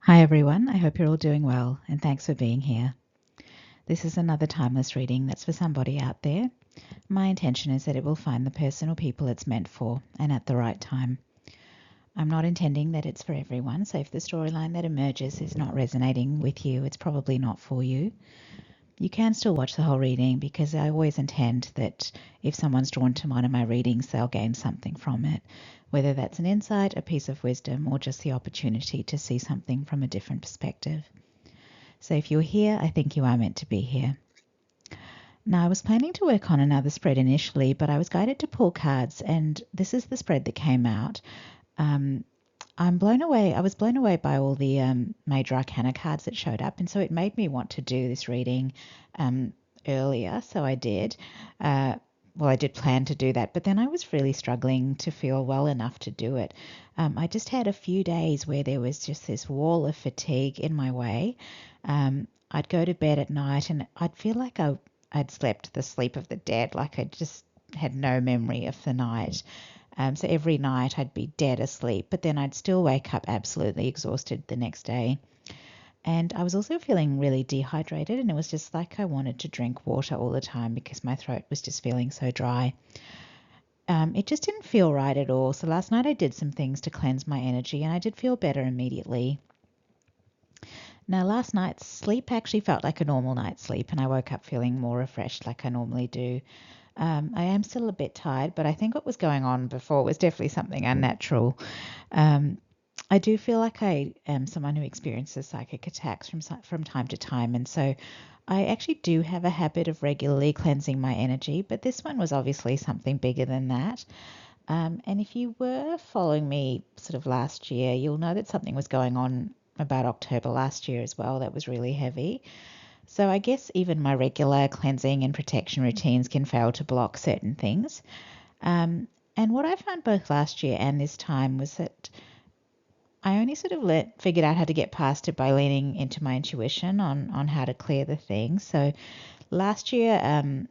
Hi everyone, I hope you're all doing well and thanks for being here. This is another timeless reading that's for somebody out there. My intention is that it will find the person or people it's meant for and at the right time. I'm not intending that it's for everyone, so if the storyline that emerges is not resonating with you, it's probably not for you. You can still watch the whole reading because I always intend that if someone's drawn to one of my readings, they'll gain something from it, whether that's an insight, a piece of wisdom, or just the opportunity to see something from a different perspective. So if you're here, I think you are meant to be here. Now, I was planning to work on another spread initially, but I was guided to pull cards, and this is the spread that came out. I'm blown away. I was blown away by all the major arcana cards that showed up, and so it made me want to do this reading earlier. So I did. I did plan to do that, but then I was really struggling to feel well enough to do it. I just had a few days where there was just this wall of fatigue in my way. I'd go to bed at night and I'd feel like I'd slept the sleep of the dead, like I just had no memory of the night. So every night I'd be dead asleep, but then I'd still wake up absolutely exhausted the next day. And I was also feeling really dehydrated, and it was just like I wanted to drink water all the time because my throat was just feeling so dry. It just didn't feel right at all. So last night I did some things to cleanse my energy, and I did feel better immediately. Now, last night's sleep actually felt like a normal night's sleep, and I woke up feeling more refreshed like I normally do. I am still a bit tired, but I think what was going on before was definitely something unnatural. I do feel like I am someone who experiences psychic attacks from time to time, and so I actually do have a habit of regularly cleansing my energy, but this one was obviously something bigger than that. And if you were following me sort of last year, you'll know that something was going on about October last year as well that was really heavy. So I guess even my regular cleansing and protection routines can fail to block certain things. And what I found both last year and this time was that I only sort of figured out how to get past it by leaning into my intuition on how to clear the things. So last year,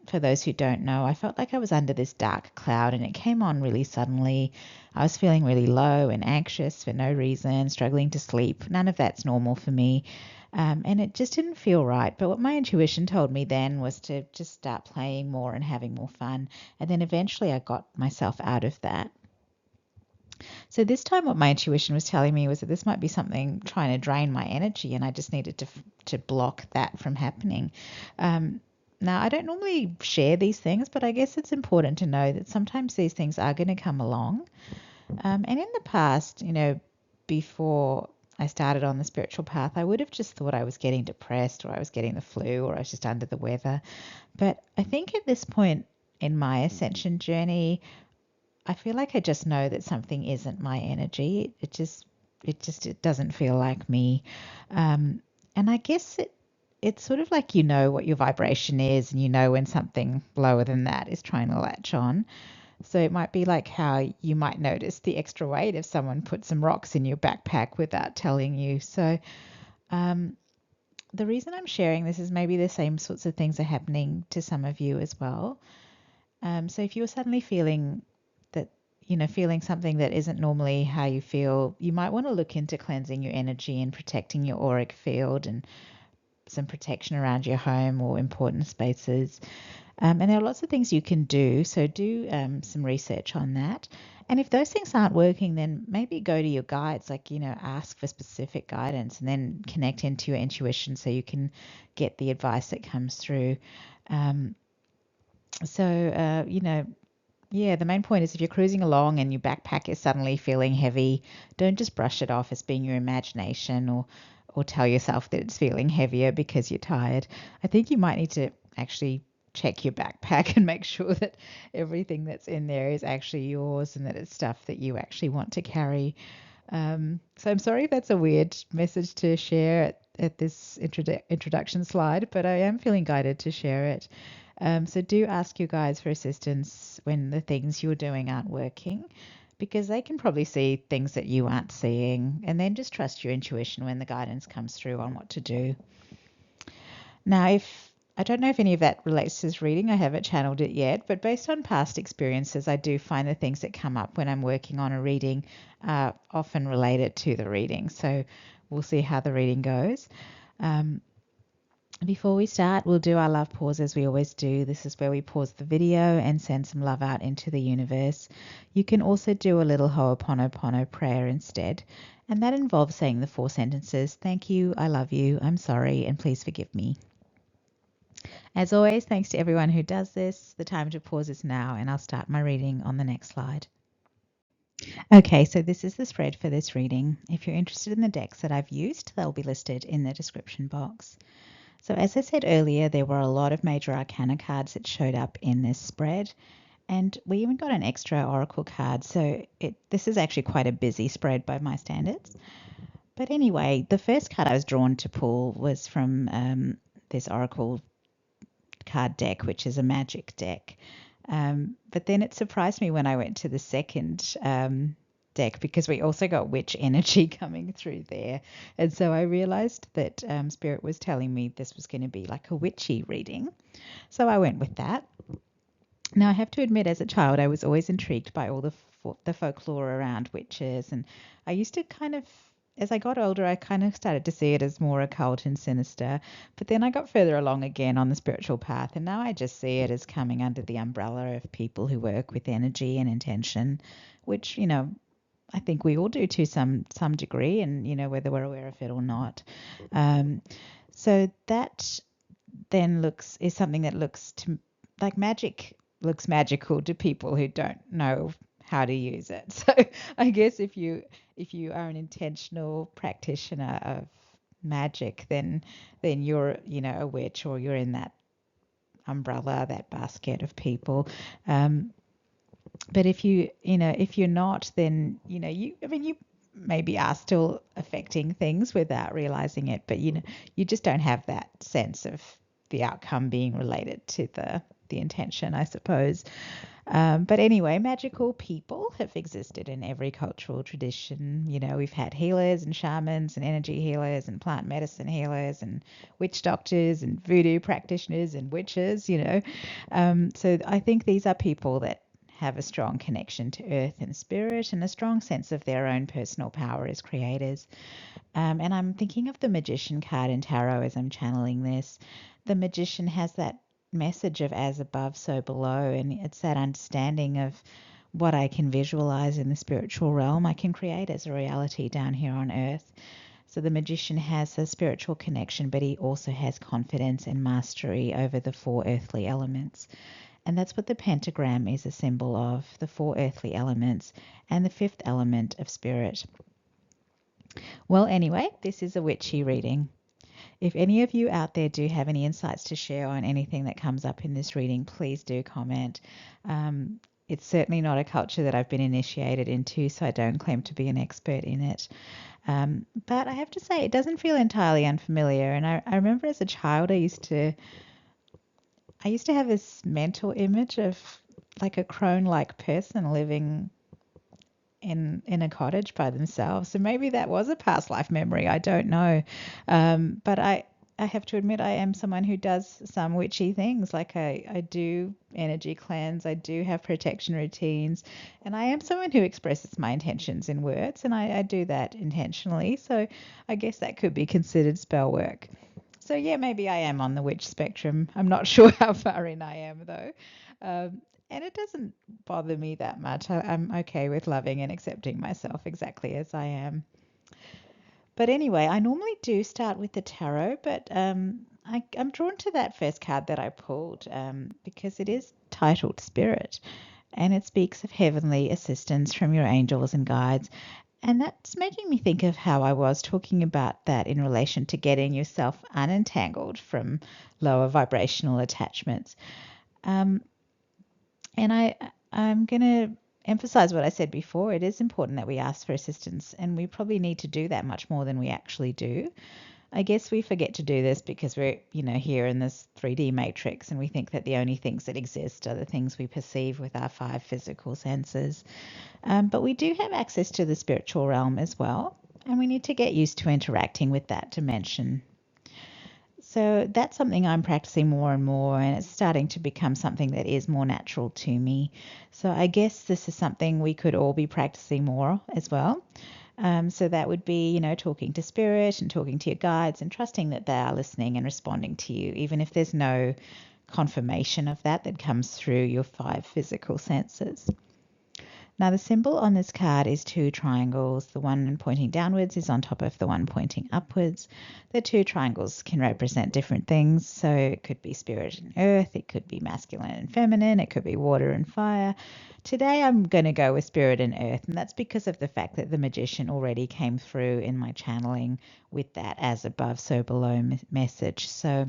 for those who don't know, I felt like I was under this dark cloud and it came on really suddenly. I was feeling really low and anxious for no reason, struggling to sleep. None of that's normal for me. And it just didn't feel right. But what my intuition told me then was to just start playing more and having more fun. And then eventually I got myself out of that. So this time what my intuition was telling me was that this might be something trying to drain my energy and I just needed to block that from happening. Now, I don't normally share these things, but I guess it's important to know that sometimes these things are going to come along. And in the past, before I started on the spiritual path, I would have just thought I was getting depressed or I was getting the flu or I was just under the weather. But I think at this point in my ascension journey, I feel like I just know that something isn't my energy. It doesn't feel like me. And I guess it's sort of like what your vibration is and when something lower than that is trying to latch on. So it might be like how you might notice the extra weight if someone put some rocks in your backpack without telling you. So the reason I'm sharing this is maybe the same sorts of things are happening to some of you as well. So if you're suddenly feeling that, feeling something that isn't normally how you feel, you might want to look into cleansing your energy and protecting your auric field and some protection around your home or important spaces. And there are lots of things you can do. So do some research on that. And if those things aren't working, then maybe go to your guides, ask for specific guidance and then connect into your intuition so you can get the advice that comes through. The main point is if you're cruising along and your backpack is suddenly feeling heavy, don't just brush it off as being your imagination or tell yourself that it's feeling heavier because you're tired. I think you might need to actually check your backpack and make sure that everything that's in there is actually yours and that it's stuff that you actually want to carry. So I'm sorry if that's a weird message to share at this introduction slide, but I am feeling guided to share it. So do ask your guides for assistance when the things you're doing aren't working, because they can probably see things that you aren't seeing, and then just trust your intuition when the guidance comes through on what to do. Now, I don't know if any of that relates to this reading, I haven't channeled it yet, but based on past experiences, I do find the things that come up when I'm working on a reading are often related to the reading. So we'll see how the reading goes. Before we start, we'll do our love pause as we always do. This is where we pause the video and send some love out into the universe. You can also do a little Ho'oponopono prayer instead, and that involves saying the 4 sentences: thank you, I love you, I'm sorry, and please forgive me. As always, thanks to everyone who does this. The time to pause is now, and I'll start my reading on the next slide. Okay, so this is the spread for this reading. If you're interested in the decks that I've used, they'll be listed in the description box. So as I said earlier, there were a lot of major arcana cards that showed up in this spread, and we even got an extra oracle card. So this is actually quite a busy spread by my standards. But anyway, the first card I was drawn to pull was from this oracle card deck, which is a magic deck. But then it surprised me when I went to the second deck, because we also got witch energy coming through there. And so I realized that Spirit was telling me this was going to be like a witchy reading. So I went with that. Now, I have to admit, as a child, I was always intrigued by all the folklore around witches. And I used to as I got older, I kind of started to see it as more occult and sinister. But then I got further along again on the spiritual path, and now I just see it as coming under the umbrella of people who work with energy and intention, which, I think we all do to some degree, and, whether we're aware of it or not. So that then is something that looks like magic, looks magical to people who don't know how to use it. So I guess if you are an intentional practitioner of magic, then you're a witch, or you're in that umbrella, that basket of people. But if if you're not, then you maybe are still affecting things without realizing it, but you just don't have that sense of the outcome being related to the intention, I suppose. But anyway, magical people have existed in every cultural tradition. We've had healers and shamans and energy healers and plant medicine healers and witch doctors and voodoo practitioners and witches, So I think these are people that have a strong connection to earth and spirit, and a strong sense of their own personal power as creators. And I'm thinking of the Magician card in Tarot as I'm channeling this. The Magician has that message of as above, so below, and it's that understanding of what I can visualize in the spiritual realm, I can create as a reality down here on earth. So the Magician has a spiritual connection, but he also has confidence and mastery over the 4 earthly elements. And that's what the pentagram is a symbol of, the 4 earthly elements and the 5th element of spirit. Well, anyway, this is a witchy reading. If any of you out there do have any insights to share on anything that comes up in this reading, please do comment. It's certainly not a culture that I've been initiated into, so I don't claim to be an expert in it. But I have to say, it doesn't feel entirely unfamiliar. And I remember as a child, I used to have this mental image of like a crone-like person living in a cottage by themselves. So maybe that was a past life memory. I don't know. But I have to admit, I am someone who does some witchy things. Like I do energy cleanse, I do have protection routines, and I am someone who expresses my intentions in words, and I do that intentionally. So I guess that could be considered spell work. So yeah, maybe I am on the witch spectrum. I'm not sure how far in I am though. And it doesn't bother me that much. I'm okay with loving and accepting myself exactly as I am. But anyway, I normally do start with the tarot, but I'm drawn to that first card that I pulled because it is titled Spirit, and it speaks of heavenly assistance from your angels and guides. And that's making me think of how I was talking about that in relation to getting yourself unentangled from lower vibrational attachments. And I'm going to emphasize what I said before. It is important that we ask for assistance, and we probably need to do that much more than we actually do. I guess we forget to do this because we're, here in this 3D matrix, and we think that the only things that exist are the things we perceive with our 5 physical senses. But we do have access to the spiritual realm as well, and we need to get used to interacting with that dimension. So that's something I'm practicing more and more, and it's starting to become something that is more natural to me. So I guess this is something we could all be practicing more as well. So that would be, talking to spirit and talking to your guides and trusting that they are listening and responding to you, even if there's no confirmation of that comes through your 5 physical senses. Now the symbol on this card is 2 triangles. The one pointing downwards is on top of the one pointing upwards. The 2 triangles can represent different things. So it could be spirit and earth, it could be masculine and feminine, it could be water and fire. Today I'm going to go with spirit and earth, and that's because of the fact that the magician already came through in my channeling with that as above, so below message. So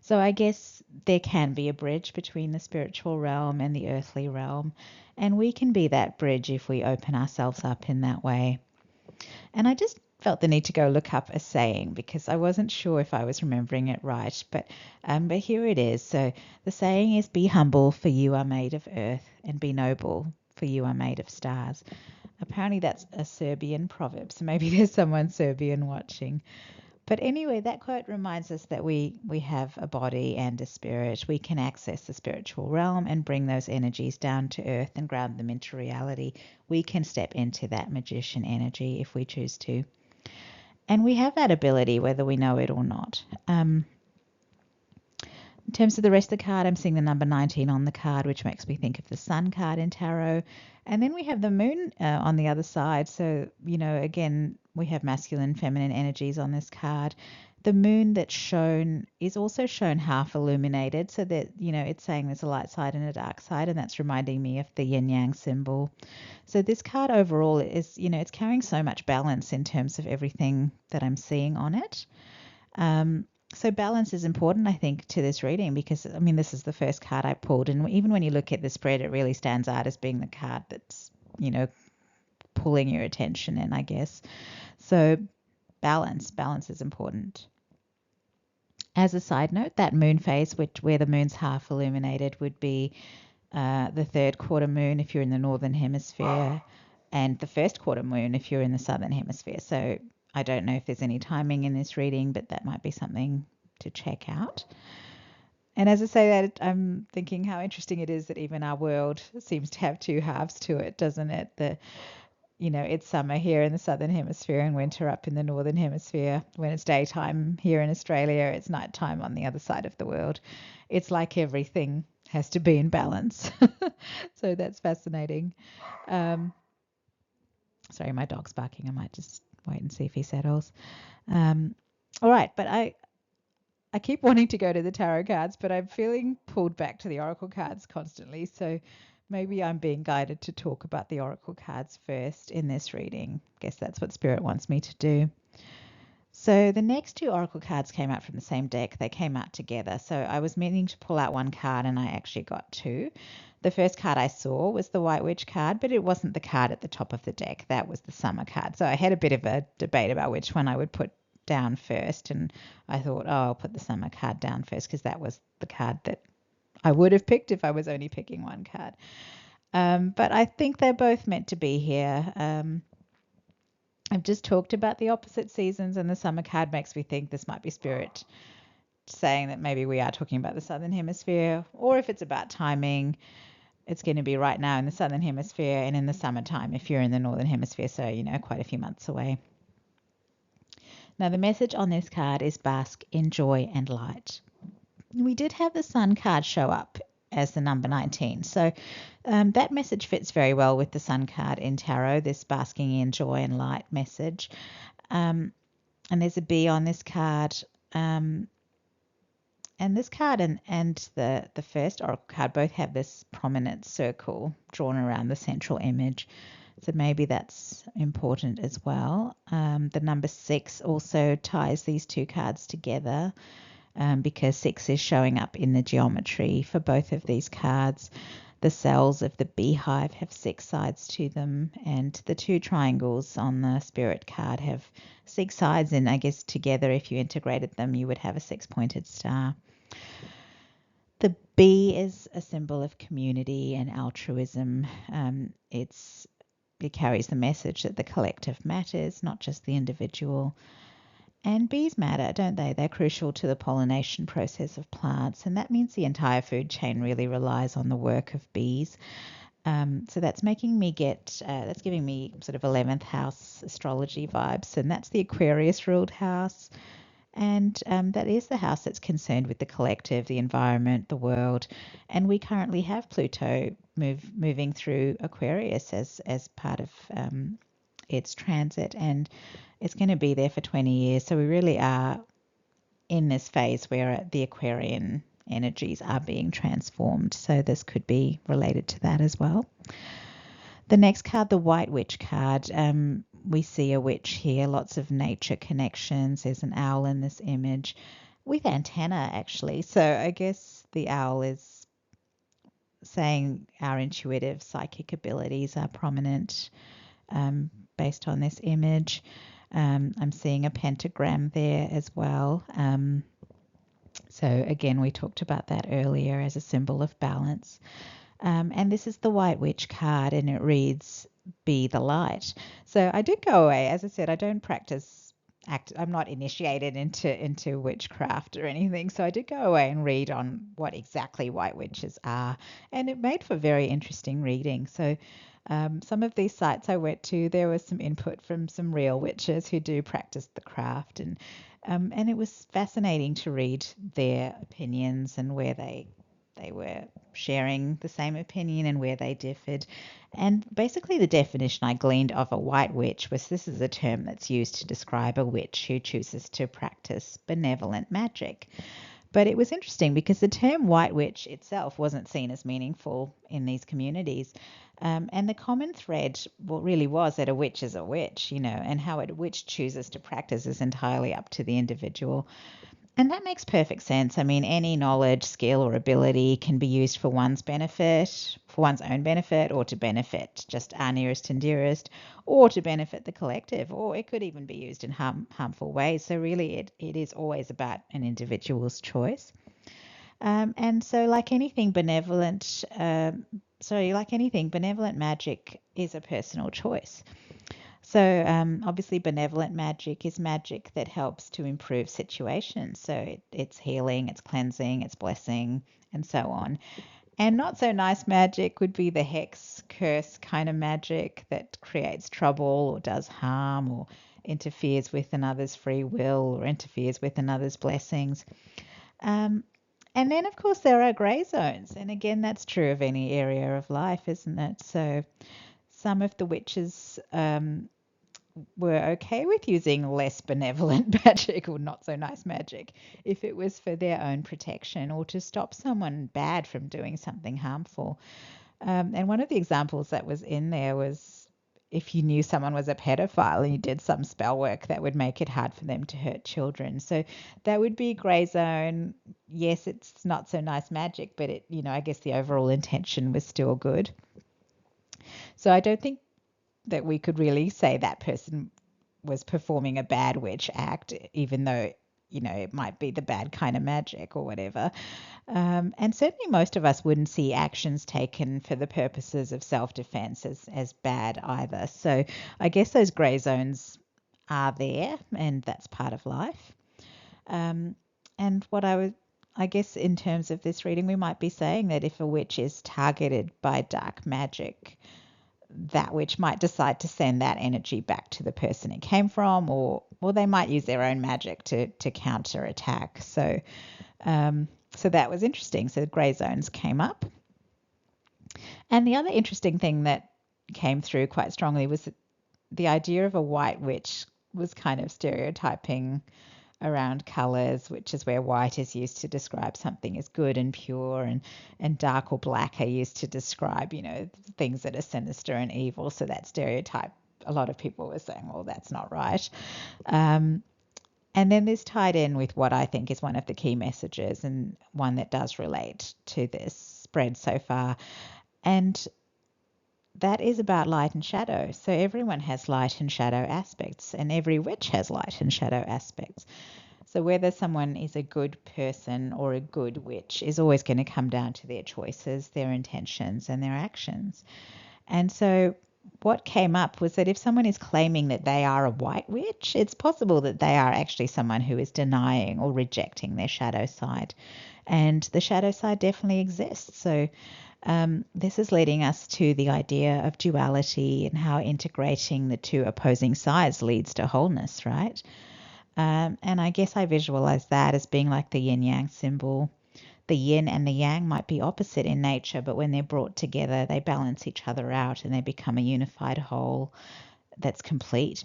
I guess there can be a bridge between the spiritual realm and the earthly realm, and we can be that bridge if we open ourselves up in that way. And I just felt the need to go look up a saying because I wasn't sure if I was remembering it right, but here it is. So the saying is, be humble, for you are made of earth, and be noble, for you are made of stars. Apparently that's a Serbian proverb, so maybe there's someone Serbian watching. But anyway, that quote reminds us that we have a body and a spirit. We can access the spiritual realm and bring those energies down to earth and ground them into reality. We can step into that magician energy if we choose to. And we have that ability whether we know it or not. In terms of the rest of the card, I'm seeing the number 19 on the card, which makes me think of the Sun card in tarot. And then we have the Moon on the other side. So, again, we have masculine, feminine energies on this card. The moon that's shown is also shown half illuminated, so that, it's saying there's a light side and a dark side, and that's reminding me of the yin yang symbol. So this card overall is, it's carrying so much balance in terms of everything that I'm seeing on it. So balance is important, I think, to this reading because, this is the first card I pulled, and even when you look at the spread, it really stands out as being the card that's, pulling your attention in, I guess. So balance is important. As a side note, that moon phase, where the moon's half illuminated, would be the 3rd quarter moon if you're in the northern hemisphere, and the 1st quarter moon if you're in the southern hemisphere. So I don't know if there's any timing in this reading, but that might be something to check out. And as I say that, I'm thinking how interesting it is that even our world seems to have 2 halves to it, doesn't it? It's summer here in the southern hemisphere and winter up in the northern hemisphere. When it's daytime here in Australia, it's nighttime on the other side of the world. It's like everything has to be in balance. So that's fascinating. Sorry, my dog's barking. I might just wait and see if he settles. All right, but I keep wanting to go to the tarot cards, but I'm feeling pulled back to the oracle cards constantly. So maybe I'm being guided to talk about the oracle cards first in this reading. I guess that's what Spirit wants me to do. So the next 2 oracle cards came out from the same deck. They came out together. So I was meaning to pull out 1 card and I actually got 2. The first card I saw was the White Witch card, but it wasn't the card at the top of the deck. That was the Summer card. So I had a bit of a debate about which one I would put down first, and I thought, I'll put the Summer card down first because that was the card that I would have picked if I was only picking 1 card. But I think they're both meant to be here. I've just talked about the opposite seasons, and the Summer card makes me think this might be Spirit saying that maybe we are talking about the Southern Hemisphere, or if it's about timing, it's going to be right now in the Southern Hemisphere and in the summertime if you're in the Northern Hemisphere, so, quite a few months away. Now, the message on this card is bask in joy and light. We did have the Sun card show up as the number 19. So that message fits very well with the Sun card in tarot, this basking in joy and light message. And there's a bee on this card. And this card and the first oracle card both have this prominent circle drawn around the central image. So maybe that's important as well. The number 6 also ties these 2 cards together. Because 6 is showing up in the geometry for both of these cards. The cells of the beehive have 6 sides to them, and the 2 triangles on the Spirit card have 6 sides, and I guess together, if you integrated them, you would have a 6-pointed star. The bee is a symbol of community and altruism. It carries the message that the collective matters, not just the individual. And bees matter, don't they? They're crucial to the pollination process of plants, and that means the entire food chain really relies on the work of bees. So that's making me that's giving me sort of 11th house astrology vibes. And that's the Aquarius ruled house. And that is the house that's concerned with the collective, the environment, the world. And we currently have Pluto moving through Aquarius as part of its transit. And it's going to be there for 20 years. So we really are in this phase where the Aquarian energies are being transformed. So this could be related to that as well. The next card, the White Witch card, we see a witch here, lots of nature connections. There's an owl in this image with antenna, actually. So I guess the owl is saying our intuitive psychic abilities are prominent based on this image. I'm seeing a pentagram there as well. So again, we talked about that earlier as a symbol of balance. And this is the White Witch card, and it reads, "Be the light." So I did go away. As I said, I don't practice I'm not initiated into witchcraft or anything. So I did go away and read on what exactly white witches are, and it made for very interesting reading. So some of these sites I went to, there was some input from some real witches who do practice the craft, and it was fascinating to read their opinions and where they were sharing the same opinion and where they differed. And basically the definition I gleaned of a white witch was this is a term that's used to describe a witch who chooses to practice benevolent magic. But it was interesting because the term white witch itself wasn't seen as meaningful in these communities. And the common thread really was that a witch is a witch, and how a witch chooses to practice is entirely up to the individual. And that makes perfect sense. I mean, any knowledge, skill, or ability can be used for one's benefit, for one's own benefit, or to benefit just our nearest and dearest, or to benefit the collective, or it could even be used in harmful ways. So really, it is always about an individual's choice. And so like anything benevolent, benevolent magic is a personal choice. So obviously benevolent magic is magic that helps to improve situations. So it's healing, it's cleansing, it's blessing, and so on. And not so nice magic would be the hex, curse kind of magic that creates trouble or does harm or interferes with another's free will or interferes with another's blessings. And then, of course, there are grey zones. And again, that's true of any area of life, isn't it? So some of the witches were okay with using less benevolent magic or not so nice magic if it was for their own protection or to stop someone bad from doing something harmful. And one of the examples that was in there was if you knew someone was a pedophile and you did some spell work that would make it hard for them to hurt children. So that would be grey zone. Yes, it's not so nice magic, but I guess the overall intention was still good. So I don't think that we could really say that person was performing a bad witch act, even though, it might be the bad kind of magic or whatever. And certainly most of us wouldn't see actions taken for the purposes of self-defense as bad either. So I guess those grey zones are there, and that's part of life. And what I guess in terms of this reading, we might be saying that if a witch is targeted by dark magic, that witch might decide to send that energy back to the person it came from, or they might use their own magic to counter attack. So that was interesting. So the grey zones came up. And the other interesting thing that came through quite strongly was the idea of a white witch was kind of stereotyping around colours, which is where white is used to describe something as good and pure, and dark or black are used to describe, things that are sinister and evil. So that stereotype, a lot of people were saying, well, that's not right. And then this tied in with what I think is one of the key messages and one that does relate to this spread so far. And that is about light and shadow. So everyone has light and shadow aspects, and every witch has light and shadow aspects. So whether someone is a good person or a good witch is always going to come down to their choices, their intentions, and their actions. And so what came up was that if someone is claiming that they are a white witch, it's possible that they are actually someone who is denying or rejecting their shadow side. And the shadow side definitely exists. So This is leading us to the idea of duality and how integrating the two opposing sides leads to wholeness, right? And I guess I visualize that as being like the yin yang symbol. The yin and the yang might be opposite in nature, but when they're brought together, they balance each other out and they become a unified whole that's complete.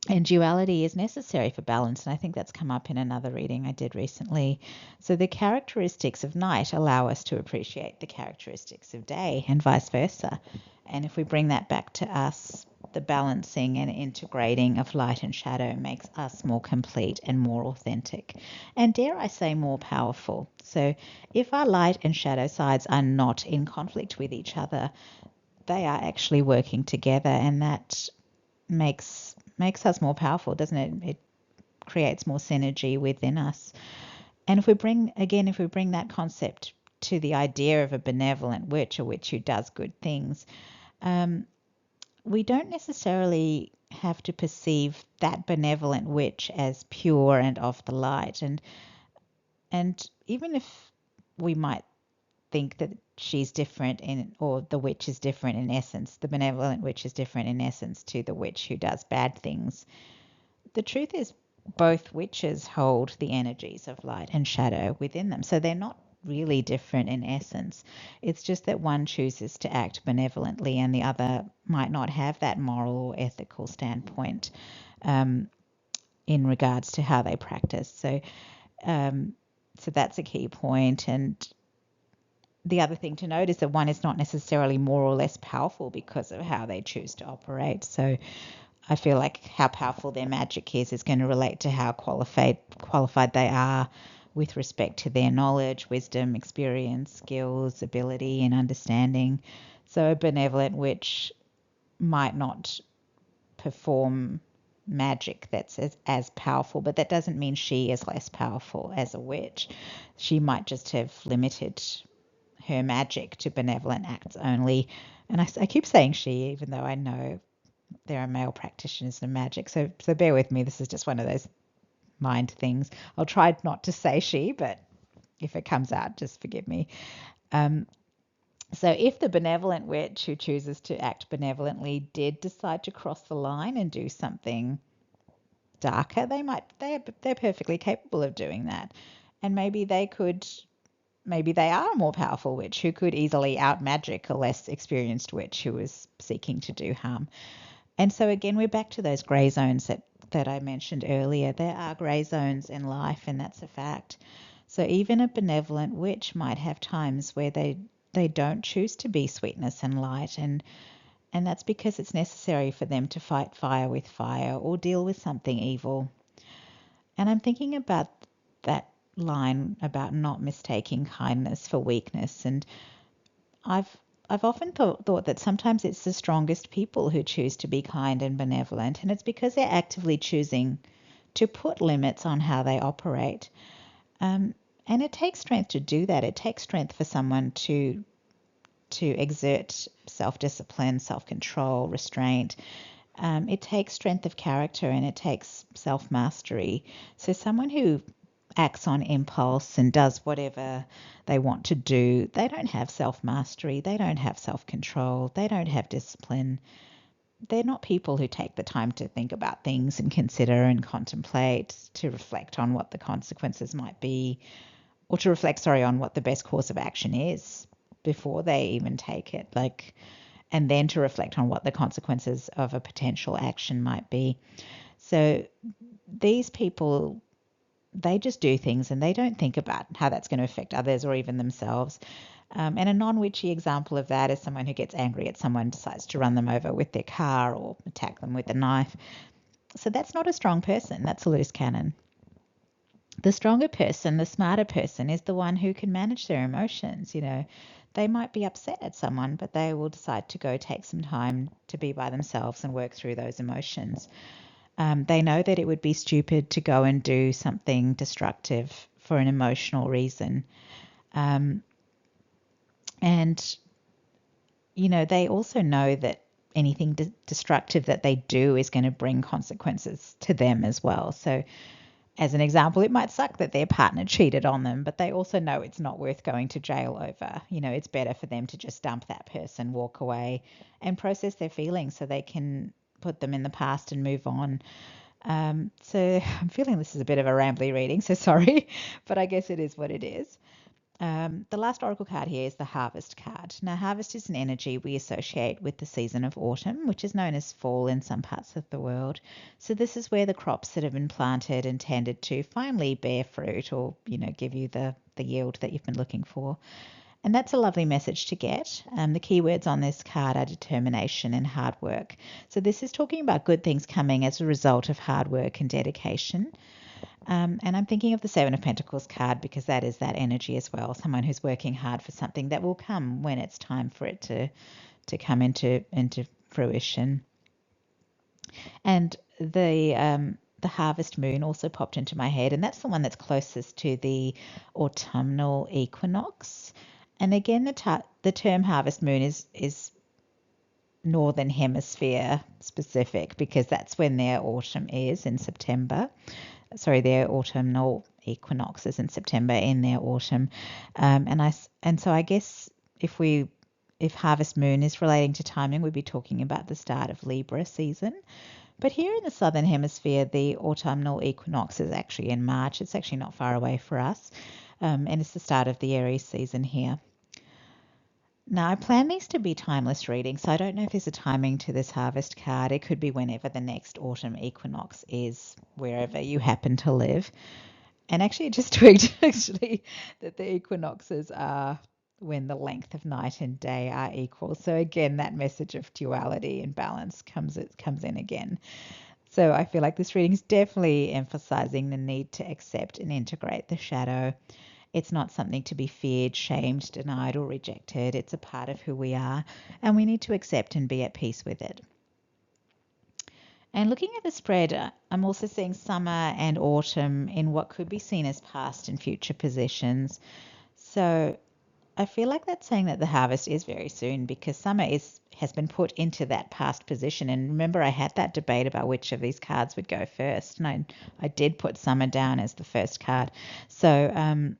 And duality is necessary for balance, and I think that's come up in another reading I did recently. So the characteristics of night allow us to appreciate the characteristics of day and vice versa. And if we bring that back to us, the balancing and integrating of light and shadow makes us more complete and more authentic, and dare I say more powerful. So if our light and shadow sides are not in conflict with each other, they are actually working together, and that makes us more powerful, doesn't it? It creates more synergy within us. And if we bring that concept to the idea of a benevolent witch, a witch who does good things, we don't necessarily have to perceive that benevolent witch as pure and of the light. And even if we might think that she's different or the witch is different in essence, the benevolent witch is different in essence to the witch who does bad things, the truth is both witches hold the energies of light and shadow within them. So they're not really different in essence. It's just that one chooses to act benevolently and the other might not have that moral or ethical standpoint in regards to how they practice. So that's a key point. And the other thing to note is that one is not necessarily more or less powerful because of how they choose to operate. So I feel like how powerful their magic is going to relate to how qualified they are with respect to their knowledge, wisdom, experience, skills, ability, and understanding. So a benevolent witch might not perform magic that's as powerful, but that doesn't mean she is less powerful as a witch. She might just have limited her magic to benevolent acts only. And I keep saying she, even though I know there are male practitioners in magic. So bear with me. This is just one of those mind things. I'll try not to say she, but if it comes out, just forgive me. So if the benevolent witch who chooses to act benevolently did decide to cross the line and do something darker, they're perfectly capable of doing that. And maybe they are a more powerful witch who could easily out magic a less experienced witch who is seeking to do harm. And so again, we're back to those grey zones that I mentioned earlier. There are grey zones in life, and that's a fact. So even a benevolent witch might have times where they don't choose to be sweetness and light, and that's because it's necessary for them to fight fire with fire or deal with something evil. And I'm thinking about that line about not mistaking kindness for weakness, and I've often thought that sometimes it's the strongest people who choose to be kind and benevolent, and it's because they're actively choosing to put limits on how they operate. And it takes strength to do that. It takes strength for someone to exert self-discipline, self-control, restraint. It takes strength of character and it takes self-mastery. So someone who acts on impulse and does whatever they want to do, they don't have self-mastery, they don't have self-control, they don't have discipline. They're not people who take the time to think about things and consider and contemplate, to reflect on what the consequences might be, or to reflect, on what the best course of action is before they even take it, and then to reflect on what the consequences of a potential action might be. So these people, they just do things and they don't think about how that's going to affect others or even themselves. And a non-witchy example of that is someone who gets angry at someone, decides to run them over with their car or attack them with a knife. So that's not a strong person. That's a loose cannon. The stronger person, the smarter person, is the one who can manage their emotions. They might be upset at someone, but they will decide to go take some time to be by themselves and work through those emotions. They know that it would be stupid to go and do something destructive for an emotional reason. And, they also know that anything destructive that they do is going to bring consequences to them as well. So as an example, it might suck that their partner cheated on them, but they also know it's not worth going to jail over. It's better for them to just dump that person, walk away, and process their feelings so they can put them in the past and move on. So I'm feeling this is a bit of a rambly reading, so sorry, but I guess it is what it is. The last oracle card here is the harvest card. Now, harvest is an energy we associate with the season of autumn, which is known as fall in some parts of the world. So this is where the crops that have been planted and tended to finally bear fruit or, give you the yield that you've been looking for. And that's a lovely message to get. The keywords on this card are determination and hard work. So this is talking about good things coming as a result of hard work and dedication. And I'm thinking of the Seven of Pentacles card because that is that energy as well. Someone who's working hard for something that will come when it's time for it to come into fruition. And the harvest moon also popped into my head, and that's the one that's closest to the autumnal equinox. And again, the term harvest moon is northern hemisphere specific because that's when their autumn is in September. Sorry, their autumnal equinox is in September in their autumn. And so I guess if harvest moon is relating to timing, we'd be talking about the start of Libra season. But here in the southern hemisphere, the autumnal equinox is actually in March. It's actually not far away for us. And it's the start of the Aries season here. Now, I plan these to be timeless readings, so I don't know if there's a timing to this harvest card. It could be whenever the next autumn equinox is, wherever you happen to live. And actually, it just tweaked that the equinoxes are when the length of night and day are equal. So again, that message of duality and balance comes in again. So I feel like this reading is definitely emphasizing the need to accept and integrate the shadow. It's not something to be feared, shamed, denied, or rejected. It's a part of who we are, and we need to accept and be at peace with it. And looking at the spread, I'm also seeing summer and autumn in what could be seen as past and future positions. So I feel like that's saying that the harvest is very soon because summer has been put into that past position. And remember, I had that debate about which of these cards would go first, and I did put summer down as the first card. So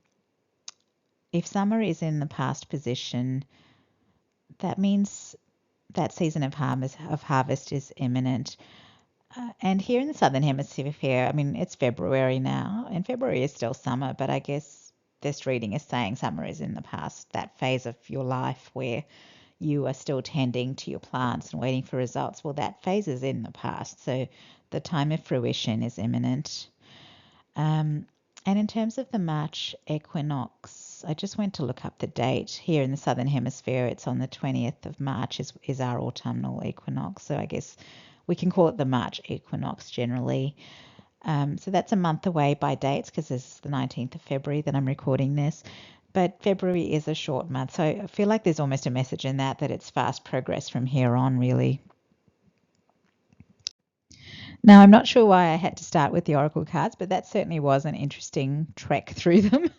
if summer is in the past position, that means that season of harvest is imminent. And here in the southern hemisphere, I mean, it's February now, and February is still summer, but I guess this reading is saying summer is in the past, that phase of your life where you are still tending to your plants and waiting for results. Well, that phase is in the past, so the time of fruition is imminent. And in terms of the March equinox, I just went to look up the date. Here in the southern hemisphere, it's on the 20th of March is our autumnal equinox. So I guess we can call it the March equinox generally. So that's a month away by dates because it's the 19th of February that I'm recording this. But February is a short month. So I feel like there's almost a message in that it's fast progress from here on, really. Now, I'm not sure why I had to start with the oracle cards, but that certainly was an interesting trek through them.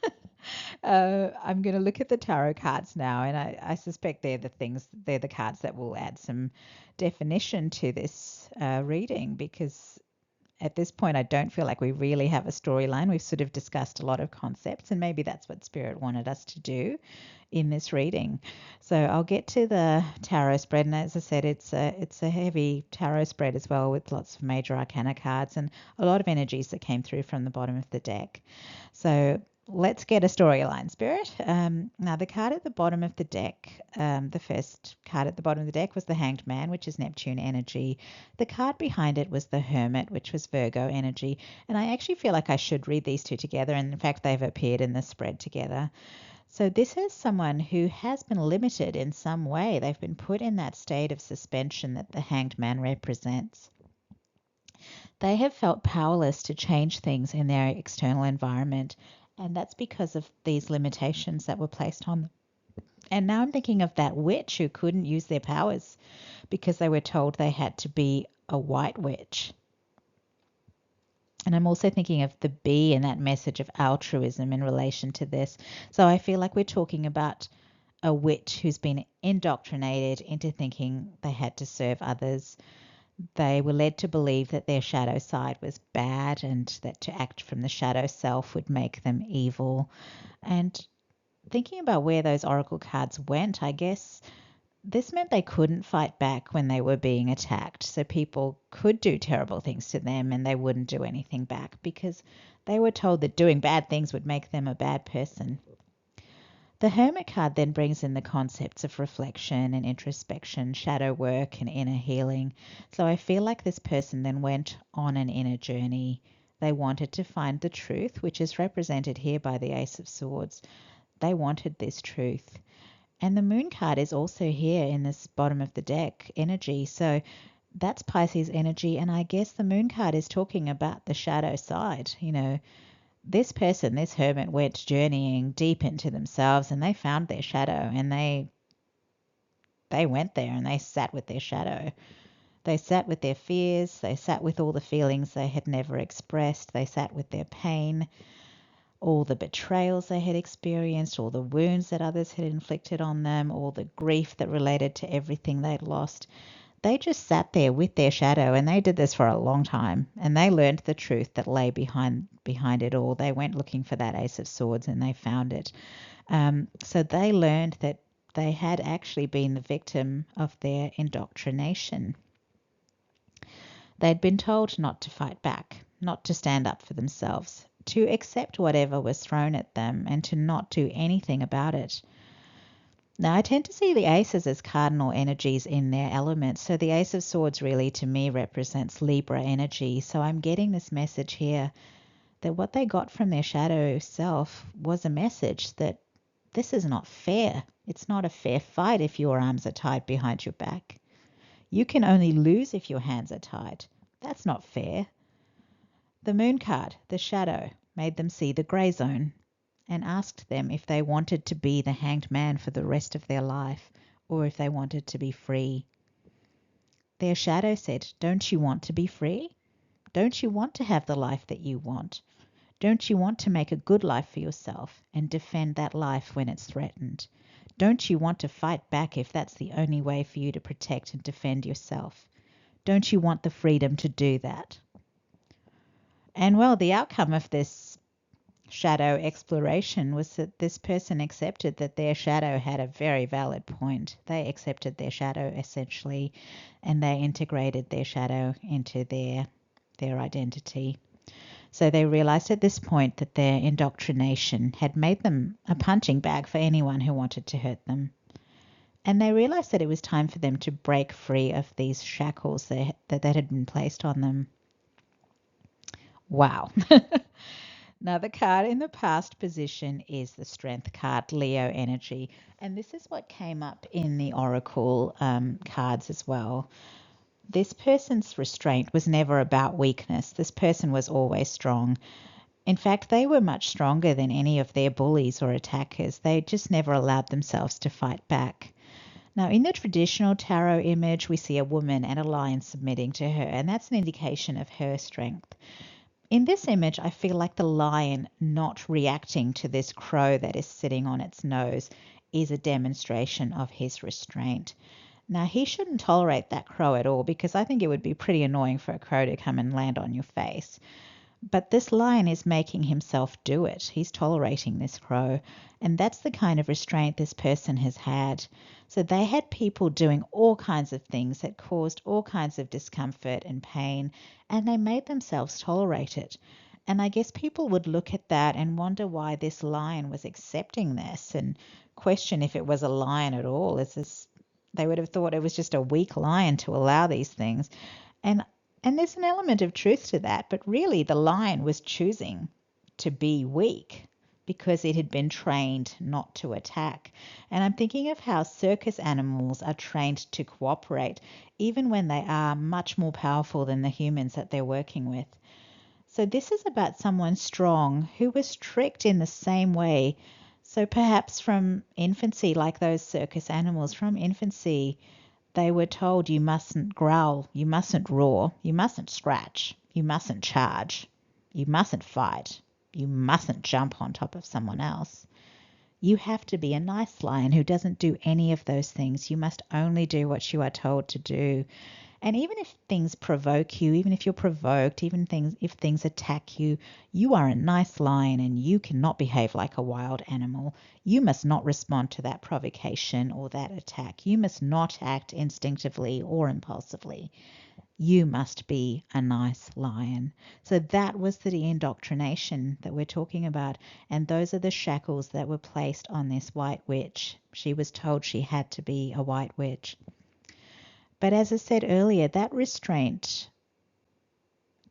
I'm going to look at the tarot cards now, and I suspect they're the cards that will add some definition to this reading because at this point I don't feel like we really have a storyline. We've sort of discussed a lot of concepts, and maybe that's what Spirit wanted us to do in this reading. So I'll get to the tarot spread, and as I said, it's a heavy tarot spread as well with lots of major arcana cards and a lot of energies that came through from the bottom of the deck. So let's get a storyline, Spirit. Now, the card at the bottom of the deck, the first card at the bottom of the deck was the Hanged Man, which is Neptune energy. The card behind it was the Hermit, which was Virgo energy. And I actually feel like I should read these two together. And in fact, they've appeared in the spread together. So this is someone who has been limited in some way. They've been put in that state of suspension that the Hanged Man represents. They have felt powerless to change things in their external environment, and that's because of these limitations that were placed on them. And now I'm thinking of that witch who couldn't use their powers because they were told they had to be a white witch. And I'm also thinking of the bee and that message of altruism in relation to this. So I feel like we're talking about a witch who's been indoctrinated into thinking they had to serve others. They were led to believe that their shadow side was bad and that to act from the shadow self would make them evil. And thinking about where those oracle cards went, I guess this meant they couldn't fight back when they were being attacked. So people could do terrible things to them and they wouldn't do anything back because they were told that doing bad things would make them a bad person. The Hermit card then brings in the concepts of reflection and introspection, shadow work and inner healing. So I feel like this person then went on an inner journey. They wanted to find the truth, which is represented here by the Ace of Swords. They wanted this truth. And the Moon card is also here in this bottom of the deck energy. So that's Pisces energy. And I guess the Moon card is talking about the shadow side. This person, this hermit, went journeying deep into themselves and they found their shadow and they went there and they sat with their shadow. They sat with their fears. They sat with all the feelings they had never expressed. They sat with their pain, all the betrayals they had experienced, all the wounds that others had inflicted on them, all the grief that related to everything they'd lost. They just sat there with their shadow and they did this for a long time and they learned the truth that lay behind it all. They went looking for that Ace of Swords and they found it. So they learned that they had actually been the victim of their indoctrination. They'd been told not to fight back, not to stand up for themselves, to accept whatever was thrown at them and to not do anything about it. Now, I tend to see the aces as cardinal energies in their elements. So the Ace of Swords really, to me, represents Libra energy. So I'm getting this message here that what they got from their shadow self was a message that this is not fair. It's not a fair fight if your arms are tied behind your back. You can only lose if your hands are tied. That's not fair. The Moon card, the shadow, made them see the grey zone and asked them if they wanted to be the hanged man for the rest of their life or if they wanted to be free. Their shadow said, don't you want to be free? Don't you want to have the life that you want? Don't you want to make a good life for yourself and defend that life when it's threatened? Don't you want to fight back if that's the only way for you to protect and defend yourself? Don't you want the freedom to do that? And well, the outcome of this shadow exploration was that this person accepted that their shadow had a very valid point. They accepted their shadow essentially, and they integrated their shadow into their identity. So they realized at this point that their indoctrination had made them a punching bag for anyone who wanted to hurt them. And they realized that it was time for them to break free of these shackles that had been placed on them. Wow. Now, the card in the past position is the Strength card, Leo energy. And this is what came up in the Oracle cards as well. This person's restraint was never about weakness. This person was always strong. In fact, they were much stronger than any of their bullies or attackers. They just never allowed themselves to fight back. Now, in the traditional tarot image, we see a woman and a lion submitting to her, and that's an indication of her strength. In this image, I feel like the lion not reacting to this crow that is sitting on its nose is a demonstration of his restraint. Now, he shouldn't tolerate that crow at all because I think it would be pretty annoying for a crow to come and land on your face. But this lion is making himself do it. He's tolerating this crow. And that's the kind of restraint this person has had. So they had people doing all kinds of things that caused all kinds of discomfort and pain, and they made themselves tolerate it. And I guess people would look at that and wonder why this lion was accepting this and question if it was a lion at all. They would have thought it was just a weak lion to allow these things. And there's an element of truth to that, but really the lion was choosing to be weak because it had been trained not to attack. And I'm thinking of how circus animals are trained to cooperate, even when they are much more powerful than the humans that they're working with. So this is about someone strong who was tricked in the same way. So perhaps from infancy, like those circus animals, from infancy, they were told you mustn't growl, you mustn't roar, you mustn't scratch, you mustn't charge, you mustn't fight, you mustn't jump on top of someone else. You have to be a nice lion who doesn't do any of those things. You must only do what you are told to do. And even if things provoke you, even if you're provoked, if things attack you, you are a nice lion and you cannot behave like a wild animal. You must not respond to that provocation or that attack. You must not act instinctively or impulsively. You must be a nice lion. So that was the indoctrination that we're talking about. And those are the shackles that were placed on this white witch. She was told she had to be a white witch. But as I said earlier, that restraint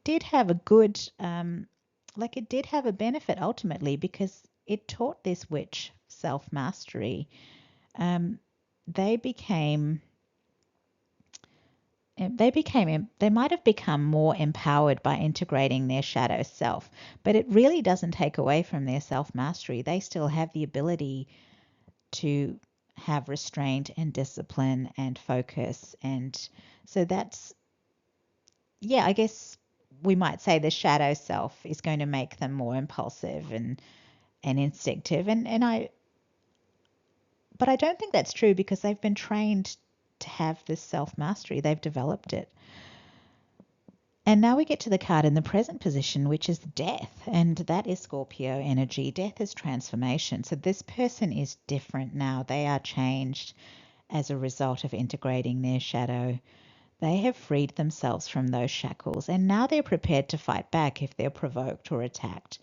did have a good, it did have a benefit ultimately, because it taught this witch self-mastery. They might have become more empowered by integrating their shadow self, but it really doesn't take away from their self-mastery. They still have the ability to have restraint and discipline and focus. And so that's, I guess we might say the shadow self is going to make them more impulsive and instinctive. But I don't think that's true, because they've been trained to have this self-mastery. They've developed it. And now we get to the card in the present position, which is death. And that is Scorpio energy. Death is transformation. So this person is different now. They are changed as a result of integrating their shadow. They have freed themselves from those shackles, and now they're prepared to fight back if they're provoked or attacked.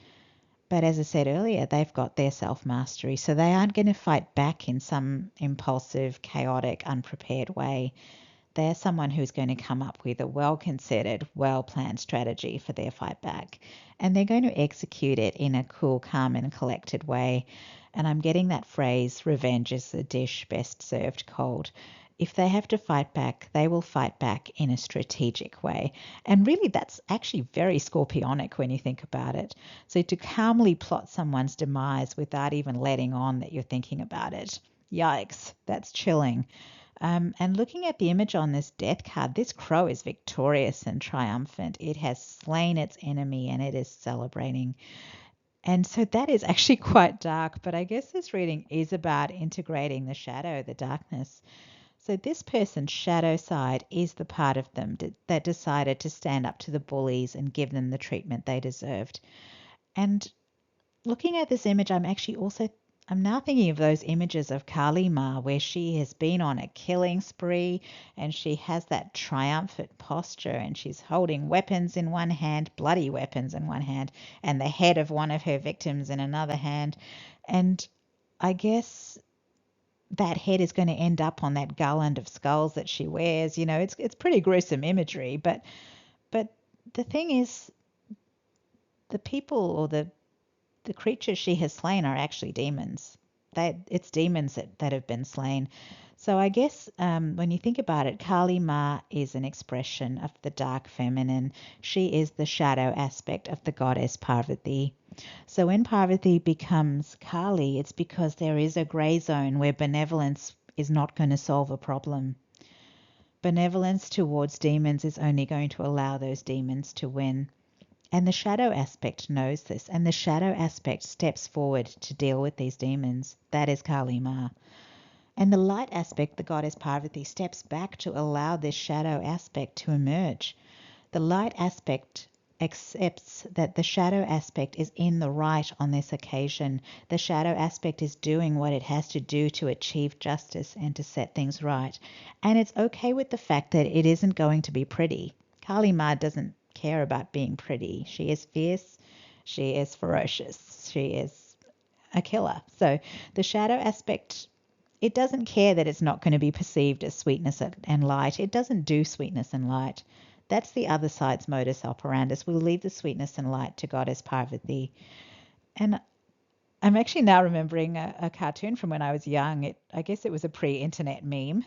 But as I said earlier, they've got their self-mastery, so they aren't going to fight back in some impulsive, chaotic, unprepared way. They're someone who's going to come up with a well-considered, well-planned strategy for their fight back. And they're going to execute it in a cool, calm, and collected way. And I'm getting that phrase, revenge is a dish best served cold. If they have to fight back, they will fight back in a strategic way. And really, that's actually very Scorpionic when you think about it. So to calmly plot someone's demise without even letting on that you're thinking about it, yikes, that's chilling. And looking at the image on this death card, this crow is victorious and triumphant. It has slain its enemy and it is celebrating. And so that is actually quite dark, but I guess this reading is about integrating the shadow, the darkness. So this person's shadow side is the part of them that decided to stand up to the bullies and give them the treatment they deserved. And looking at this image, I'm now thinking of those images of Kali Ma, where she has been on a killing spree and she has that triumphant posture and she's holding weapons in one hand, bloody weapons in one hand, and the head of one of her victims in another hand. And I guess that head is going to end up on that garland of skulls that she wears. It's pretty gruesome imagery, but the thing is, the people or the creatures she has slain are actually demons. It's demons that have been slain. So I guess when you think about it, Kali Ma is an expression of the dark feminine. She is the shadow aspect of the goddess Parvati. So when Parvati becomes Kali, it's because there is a grey zone where benevolence is not going to solve a problem. Benevolence towards demons is only going to allow those demons to win. And the shadow aspect knows this, and the shadow aspect steps forward to deal with these demons. That is Kali Ma. And the light aspect, the goddess Parvati, steps back to allow this shadow aspect to emerge. The light aspect accepts that the shadow aspect is in the right on this occasion. The shadow aspect is doing what it has to do to achieve justice and to set things right. And it's okay with the fact that it isn't going to be pretty. Kali Ma doesn't care about being pretty. She is fierce. She is ferocious. She is a killer. So the shadow aspect, it doesn't care that it's not going to be perceived as sweetness and light. It doesn't do sweetness and light. That's the other side's modus operandus. We'll leave the sweetness and light to goddess Parvati. And I'm actually now remembering a cartoon from when I was young. I guess it was a pre-internet meme.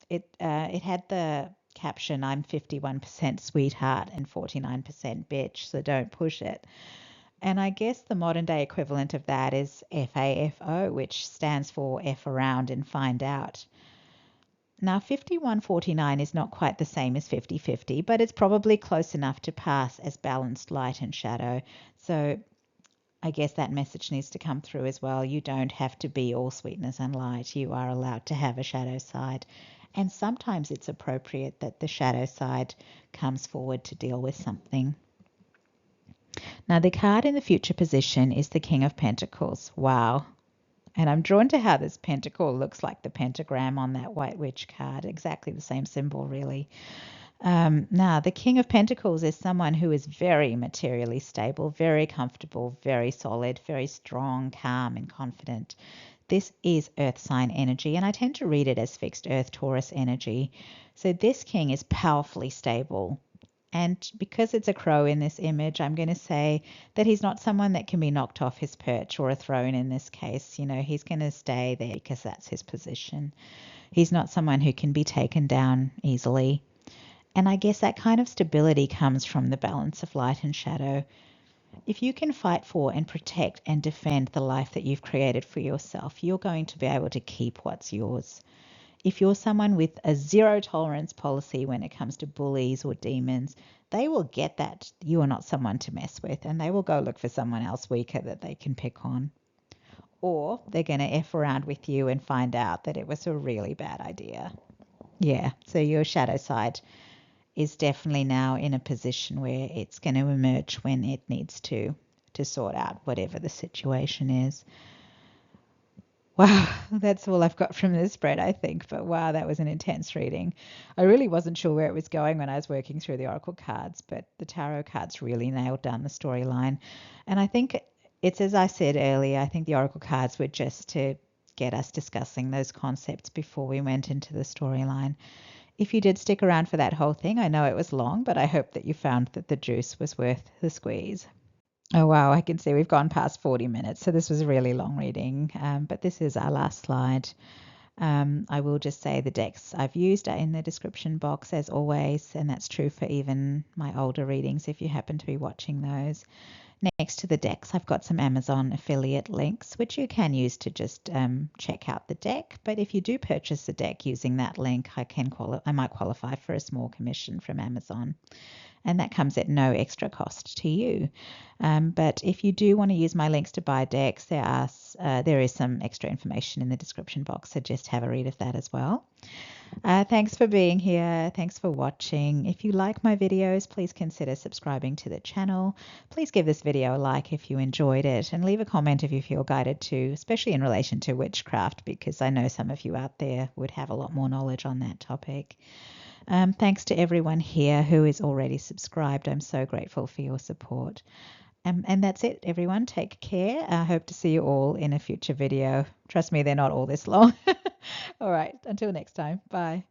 It had the caption, "I'm 51% sweetheart and 49% bitch, so don't push it." And I guess the modern day equivalent of that is FAFO, which stands for F around and find out. Now, 51-49 is not quite the same as 50-50, but it's probably close enough to pass as balanced light and shadow. So I guess that message needs to come through as well. You don't have to be all sweetness and light. You are allowed to have a shadow side. And sometimes it's appropriate that the shadow side comes forward to deal with something. Now, the card in the future position is the King of Pentacles. Wow. And I'm drawn to how this pentacle looks like the pentagram on that White Witch card. Exactly the same symbol, really. Now, the King of Pentacles is someone who is very materially stable, very comfortable, very solid, very strong, calm, and confident. This is Earth sign energy, and I tend to read it as fixed Earth Taurus energy. So this king is powerfully stable. And because it's a crow in this image, I'm going to say that he's not someone that can be knocked off his perch, or a throne in this case. You know, he's going to stay there because that's his position. He's not someone who can be taken down easily. And I guess that kind of stability comes from the balance of light and shadow. If you can fight for and protect and defend the life that you've created for yourself, you're going to be able to keep what's yours. If you're someone with a zero tolerance policy when it comes to bullies or demons, they will get that you are not someone to mess with, and they will go look for someone else weaker that they can pick on. Or they're going to F around with you and find out that it was a really bad idea. Yeah, so your shadow side is definitely now in a position where it's going to emerge when it needs to sort out whatever the situation is. Wow, that's all I've got from this spread, I think. But wow, that was an intense reading. I really wasn't sure where it was going when I was working through the oracle cards, but the tarot cards really nailed down the storyline. And I think it's as I said earlier, I think the oracle cards were just to get us discussing those concepts before we went into the storyline. If you did stick around for that whole thing, I know it was long, but I hope that you found that the juice was worth the squeeze. Oh, wow, I can see we've gone past 40 minutes, so this was a really long reading, but this is our last slide. I will just say the decks I've used are in the description box as always, and that's true for even my older readings if you happen to be watching those. Next to the decks, I've got some Amazon affiliate links, which you can use to just check out the deck. But if you do purchase a deck using that link, I might qualify for a small commission from Amazon. And that comes at no extra cost to you. But if you do want to use my links to buy decks, there is some extra information in the description box, so just have a read of that as well. Thanks for being here. Thanks for watching. If you like my videos, please consider subscribing to the channel. Please give this video a like if you enjoyed it, and leave a comment if you feel guided to, especially in relation to witchcraft, because I know some of you out there would have a lot more knowledge on that topic. Thanks to everyone here who is already subscribed. I'm so grateful for your support. And that's it, everyone. Take care. I hope to see you all in a future video. Trust me, they're not all this long. All right. Until next time. Bye.